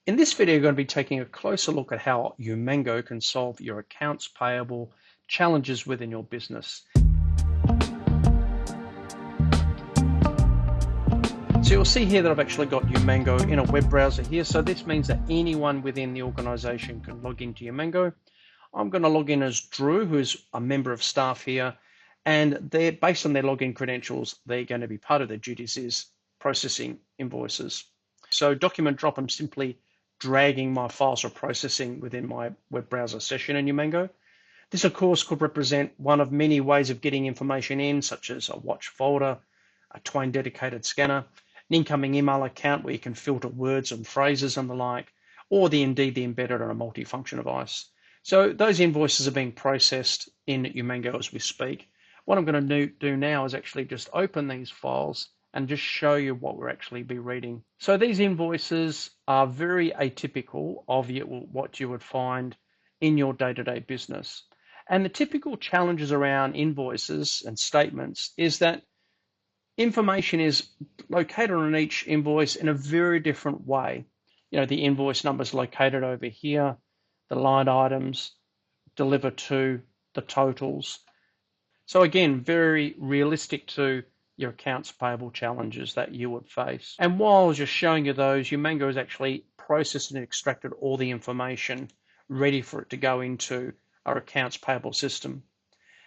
In this video, we're going to be taking a closer look at how Umango can solve your accounts payable challenges within your business. So you'll see here that I've actually got Umango in a web browser here. So this means that anyone within the organization can log into Umango. I'm going to log in as Drew, who's a member of staff here. And they're based on their login credentials, they're going to be part of their duties is processing invoices. So document drop, I'm simply dragging my files for processing within my web browser session in Umango. This, of course, could represent one of many ways of getting information in, such as a watch folder, a Twain dedicated scanner, an incoming email account where you can filter words and phrases and the like, or indeed the embedded on a multifunction device. So those invoices are being processed in Umango as we speak. What I'm going to do now is actually just open these files and just show you what we'll actually be reading. So these invoices are very atypical of what you would find in your day-to-day business. And the typical challenges around invoices and statements is that information is located on each invoice in a very different way. You know, the invoice number is located over here, the line items deliver to the totals. So again, very realistic to your accounts payable challenges that you would face. And while I was just showing you those, Umango has actually processed and extracted all the information ready for it to go into our accounts payable system.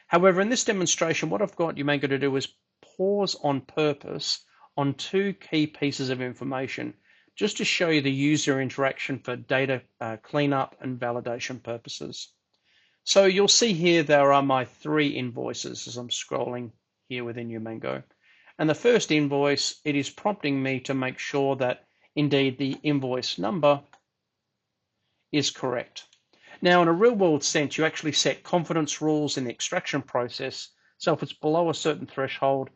However, in this demonstration, what I've got Umango to do is pause on purpose on two key pieces of information, just to show you the user interaction for data cleanup and validation purposes. So you'll see here there are my three invoices as I'm scrolling here within Umango. And the first invoice, it is prompting me to make sure that indeed the invoice number is correct. Now, in a real world sense, you actually set confidence rules in the extraction process. So if it's below a certain threshold,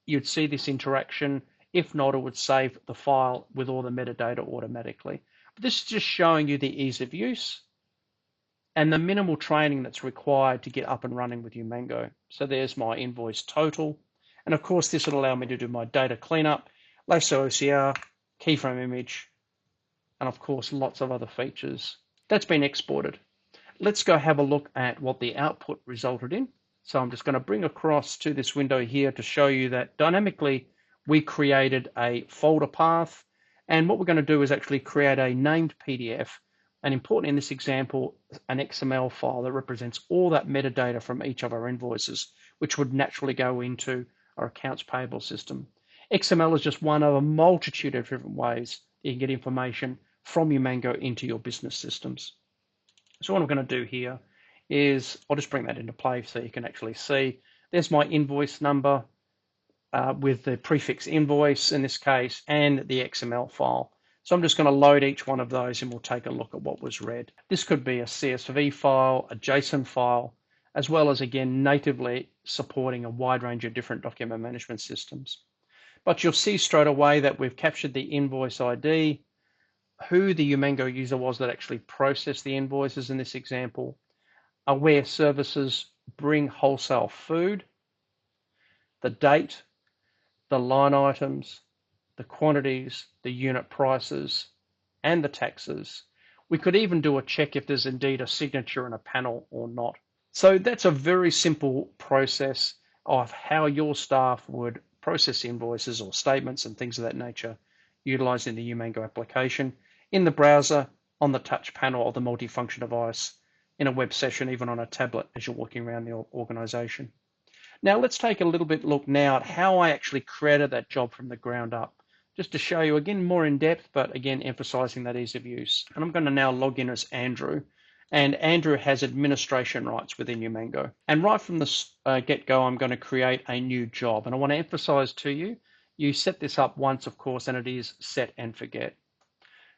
you'd see this interaction. If not, it would save the file with all the metadata automatically. But this is just showing you the ease of use and the minimal training that's required to get up and running with Umango. So there's my invoice total. And of course, this would allow me to do my data cleanup, Lasso OCR, keyframe image, and of course, lots of other features. That's been exported. Let's go have a look at what the output resulted in. So I'm just going to bring across to this window here to show you that dynamically we created a folder path. And what we're going to do is actually create a named PDF, and important in this example, an XML file that represents all that metadata from each of our invoices, which would naturally go into our accounts payable system. XML is just one of a multitude of different ways you can get information from Umango into your business systems. So what I'm going to do here is I'll just bring that into play so you can actually see. There's my invoice number with the prefix invoice in this case and the XML file. So I'm just going to load each one of those and we'll take a look at what was read. This could be a CSV file, a JSON file, as well as, again, natively supporting a wide range of different document management systems. But you'll see straight away that we've captured the invoice ID, who the Umango user was that actually processed the invoices in this example, where services bring wholesale food, the date, the line items, the quantities, the unit prices, and the taxes. We could even do a check if there's indeed a signature in a panel or not. So that's a very simple process of how your staff would process invoices or statements and things of that nature utilizing the Umango application in the browser, on the touch panel or the multifunction device, in a web session, even on a tablet as you're walking around the organization. Now let's take a little bit look now at how I actually created that job from the ground up, just to show you again more in depth, but again emphasizing that ease of use. And I'm going to now log in as Andrew, and Andrew has administration rights within Umango. And right from the get-go, I'm going to create a new job. And I want to emphasize to you, you set this up once, of course, and it is set and forget.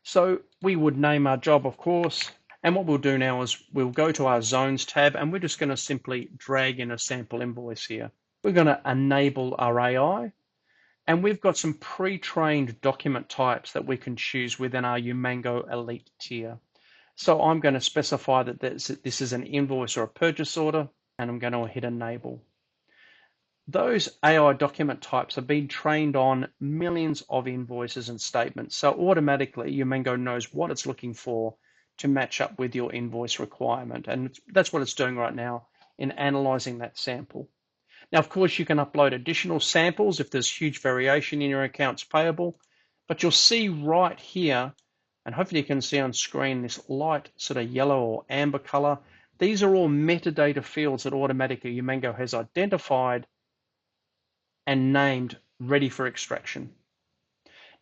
So we would name our job, of course. And what we'll do now is we'll go to our zones tab and we're just going to simply drag in a sample invoice here. We're going to enable our AI, and we've got some pre-trained document types that we can choose within our Umango Elite tier. So I'm going to specify that this is an invoice or a purchase order, and I'm going to hit enable. those AI document types have been trained on millions of invoices and statements. So automatically, Umango knows what it's looking for to match up with your invoice requirement. And that's what it's doing right now in analyzing that sample. Now, of course, you can upload additional samples if there's huge variation in your accounts payable, but you'll see right here, and hopefully you can see on screen this light sort of yellow or amber color. These are all metadata fields that automatically Umango has identified and named ready for extraction.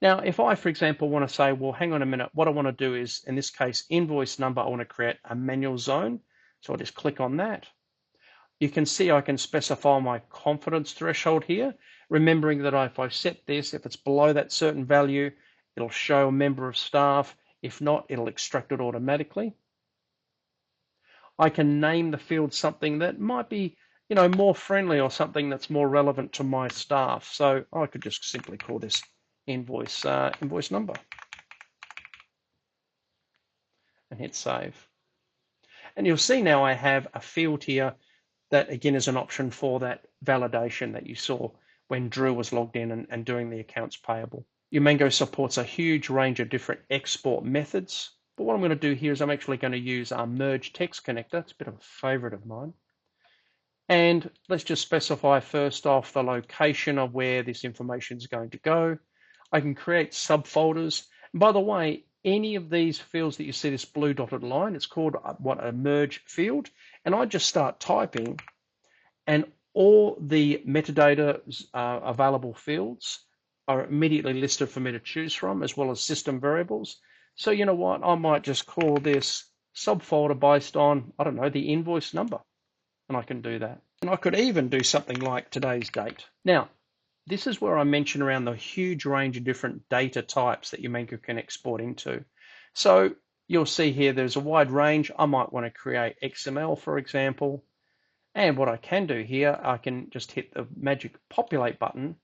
Now, if I, for example, want to say, well, hang on a minute, what I want to do is, in this case, invoice number, I want to create a manual zone. So I'll just click on that. You can see I can specify my confidence threshold here, remembering that if I set this, if it's below that certain value, it'll show a member of staff. If not, it'll extract it automatically. I can name the field something that might be, more friendly or something that's more relevant to my staff. So I could just simply call this invoice number and hit save. And you'll see now I have a field here that again is an option for that validation that you saw when Drew was logged in and doing the accounts payable. Umango supports a huge range of different export methods. But what I'm going to do here is I'm actually going to use our merge text connector. It's a bit of a favorite of mine. And let's just specify first off the location of where this information is going to go. I can create subfolders. And by the way, any of these fields that you see this blue dotted line, it's called a merge field. And I just start typing and all the metadata available fields are immediately listed for me to choose from, as well as system variables. So you know what, I might just call this subfolder based on, I don't know, the invoice number. And I can do that. And I could even do something like today's date. Now, this is where I mention around the huge range of different data types that Umango can export into. So you'll see here there's a wide range. I might want to create XML, for example. And what I can do here, I can just hit the magic populate button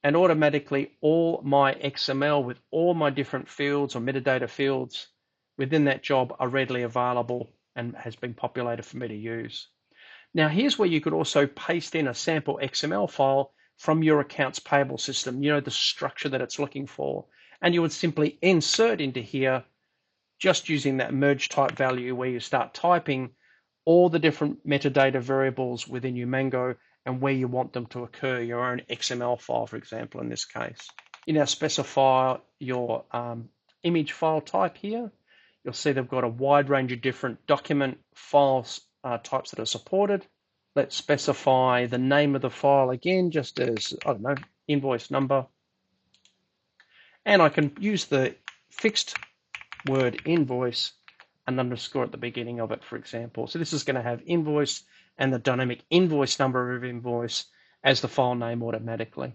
and automatically all my XML with all my different fields or metadata fields within that job are readily available and has been populated for me to use. Now here's where you could also paste in a sample XML file from your accounts payable system, the structure that it's looking for. And you would simply insert into here just using that merge type value where you start typing all the different metadata variables within Umango and where you want them to occur, your own XML file, for example, in this case. You now specify your image file type here. You'll see they've got a wide range of different document files types that are supported. Let's specify the name of the file again, just as, I don't know, invoice number. And I can use the fixed word invoice and underscore at the beginning of it, for example. So this is going to have invoice and the dynamic invoice number of invoice as the file name automatically.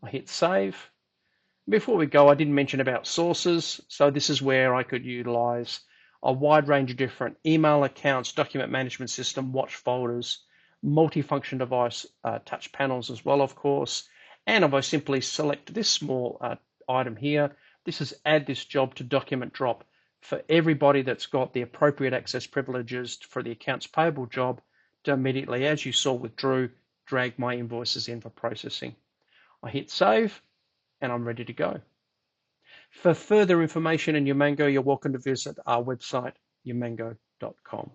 I hit save. Before we go, I didn't mention about sources. So this is where I could utilize a wide range of different email accounts, document management system, watch folders, multifunction device touch panels as well, of course. And if I simply select this small item here, this is add this job to document drop for everybody that's got the appropriate access privileges for the accounts payable job to immediately, as you saw with Drew, drag my invoices in for processing. I hit save and I'm ready to go. For further information in Umango, you're welcome to visit our website, umango.com.